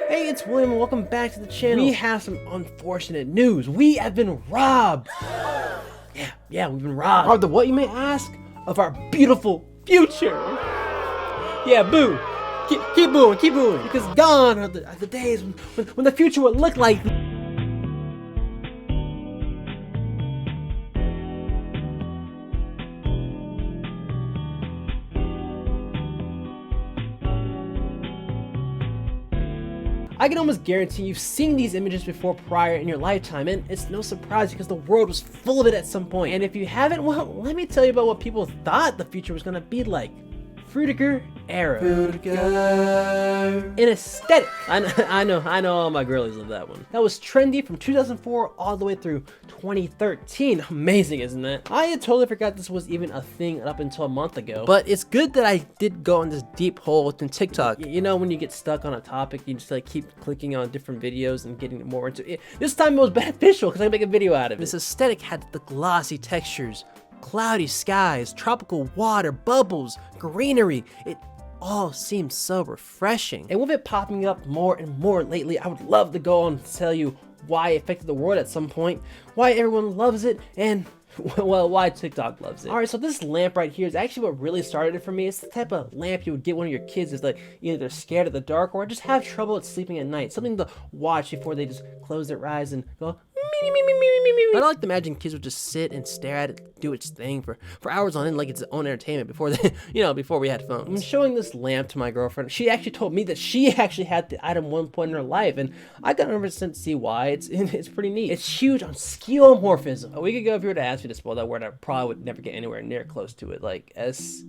Hey, it's William and welcome back to the channel. We have some unfortunate news. We have been robbed. Yeah, we've been robbed. Robbed of what, you may ask? Of our beautiful future. Yeah, boo. Keep booing, keep booing. Because gone are the days when the future would look like... I can almost guarantee you've seen these images before prior in your lifetime, and it's no surprise because the world was full of it at some point. And if you haven't, well, let me tell you about what people thought the future was gonna be like. Frutiger Aero. Frutiger. An aesthetic. I know all my girlies love that one. That was trendy from 2004 all the way through 2013. Amazing, isn't it? I had totally forgot this was even a thing up until a month ago. But it's good that I did go on this deep hole within TikTok. You know, when you get stuck on a topic, you just like keep clicking on different videos and getting more into it. This time it was beneficial because I make a video out of it. This aesthetic had the glossy textures, cloudy skies, tropical water, bubbles, greenery. It all seems so refreshing. And with it popping up more and more lately, I would love to go on and tell you why it affected the world at some point, why everyone loves it, and well, why TikTok loves it. Alright, so this lamp right here is actually what really started it for me. It's the type of lamp you would get one of your kids is like either they're scared of the dark or just have trouble at sleeping at night. Something to watch before they just close their eyes and go But I like to imagine kids would just sit and stare at it, do its thing for hours on end like it's its own entertainment before they, before we had phones. I'm showing this lamp to my girlfriend. She actually told me that she actually had the item one point in her life, and I can 100% see why. It's pretty neat. It's huge on skeuomorphism. A week ago, if you were to ask me to spell that word, I probably would never get anywhere near close to it. Like S-K-E-O-U?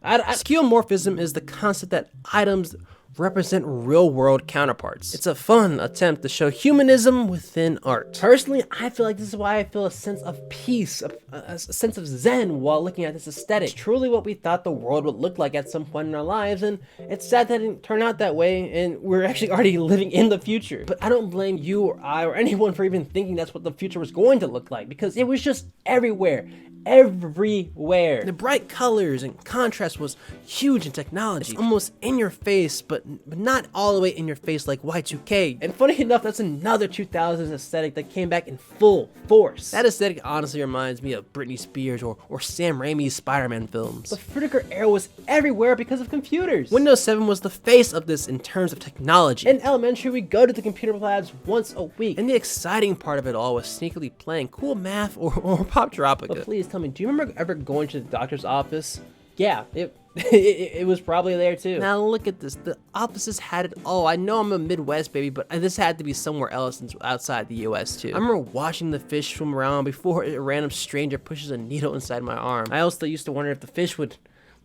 Skeuomorphism is the concept that items represent real-world counterparts. It's a fun attempt to show humanism within art. Personally, I feel like this is why I feel a sense of peace, a sense of zen while looking at this aesthetic. It's truly what we thought the world would look like at some point in our lives, and it's sad that it didn't turn out that way, and we're actually already living in the future. But I don't blame you or I or anyone for even thinking that's what the future was going to look like, because it was just everywhere. The bright colors and contrast was huge in technology. It's almost in your face, but not all the way in your face like Y2K. And funny enough, that's another 2000s aesthetic that came back in full force. That aesthetic honestly reminds me of Britney Spears or Sam Raimi's Spider-Man films. But Frutiger Aero was everywhere because of computers. Windows 7 was the face of this in terms of technology. In elementary, we go to the computer labs once a week. And the exciting part of it all was sneakily playing cool math or Pop Tropica. But please tell me, do you remember ever going to the doctor's office? Yeah, it was probably there too. Now look at this. The offices had it all. I know I'm a Midwest baby, but this had to be somewhere else outside the US too. I remember watching the fish swim around before a random stranger pushes a needle inside my arm. I also used to wonder if the fish would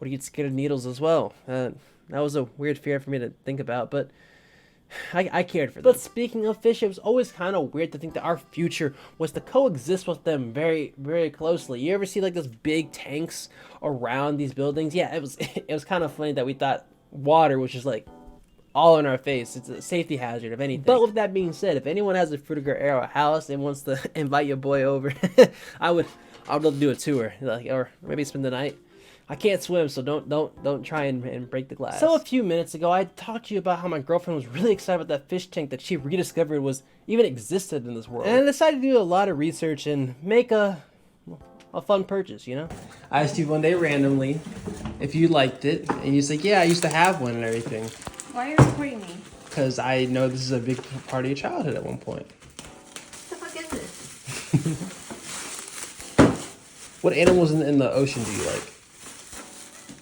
get scared of needles as well. That was a weird fear for me to think about, but I cared for them. But speaking of fish, it was always kind of weird to think that our future was to coexist with them very, very closely. You ever see like those big tanks around these buildings? Yeah, it was kind of funny that we thought water was just like all in our face. It's a safety hazard of anything. But with that being said, if anyone has a Frutiger Aero house and wants to invite your boy over, I would love to do a tour, or maybe spend the night. I can't swim, so don't try and break the glass. So a few minutes ago, I talked to you about how my girlfriend was really excited about that fish tank that she rediscovered even existed in this world. And I decided to do a lot of research and make a fun purchase, I asked you one day randomly if you liked it, and you said, yeah, I used to have one and everything. Why are you recording me? Because I know this is a big part of your childhood at one point. What the fuck is this? What animals in the ocean do you like?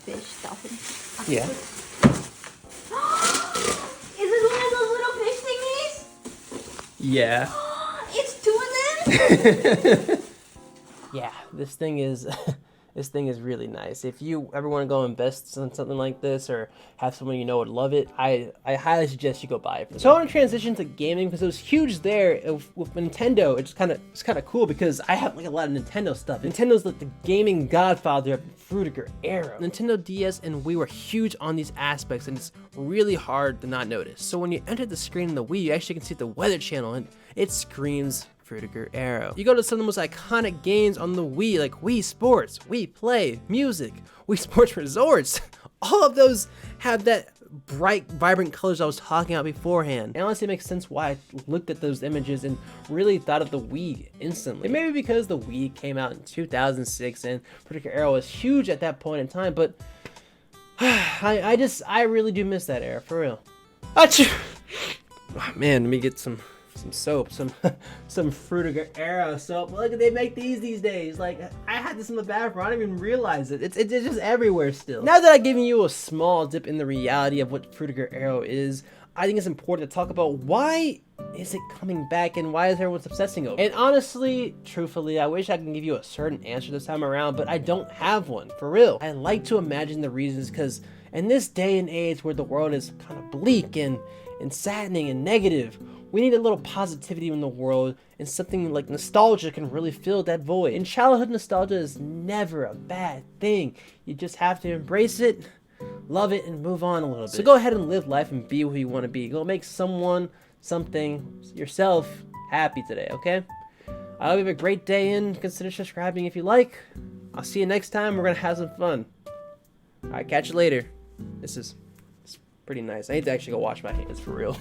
Fish, dolphin. Yeah. Is this one of those little fish thingies? Yeah. It's two of them? Yeah, this thing is really nice. If you ever want to go invest in something like this or have someone you know would love it, I highly suggest you go buy it. So I want to transition to gaming because it was huge there with Nintendo. It's kind of cool because I have like a lot of Nintendo stuff. Nintendo's like the gaming godfather of Frutiger Aero. Nintendo DS and Wii were huge on these aspects, and it's really hard to not notice. So when you enter the screen in the Wii, you actually can see the weather channel, and it screams Frutiger Aero. You go to some of the most iconic games on the Wii, like Wii Sports, Wii Play, Music, Wii Sports Resorts. All of those have that bright, vibrant colors I was talking about beforehand. And honestly, it makes sense why I looked at those images and really thought of the Wii instantly. It may be because the Wii came out in 2006 and Frutiger Aero was huge at that point in time, but I really do miss that era, for real. Achoo! Oh, man, let me get some soap, some Frutiger Aero soap. Look, they make these days. Like, I had this in the bathroom. I didn't even realize it. It's just everywhere still. Now that I've given you a small dip in the reality of what Frutiger Aero is, I think it's important to talk about why is it coming back and why is everyone obsessing over it? And honestly, truthfully, I wish I could give you a certain answer this time around, but I don't have one, for real. I like to imagine the reasons because in this day and age where the world is kind of bleak and saddening and negative, we need a little positivity in the world, and something like nostalgia can really fill that void. And childhood nostalgia is never a bad thing. You just have to embrace it, love it, and move on a little bit. So go ahead and live life and be who you want to be. Go make someone, something, yourself happy today, okay? I hope you have a great day and consider subscribing if you like. I'll see you next time. We're going to have some fun. Alright, catch you later. This is pretty nice. I need to actually go wash my hands for real.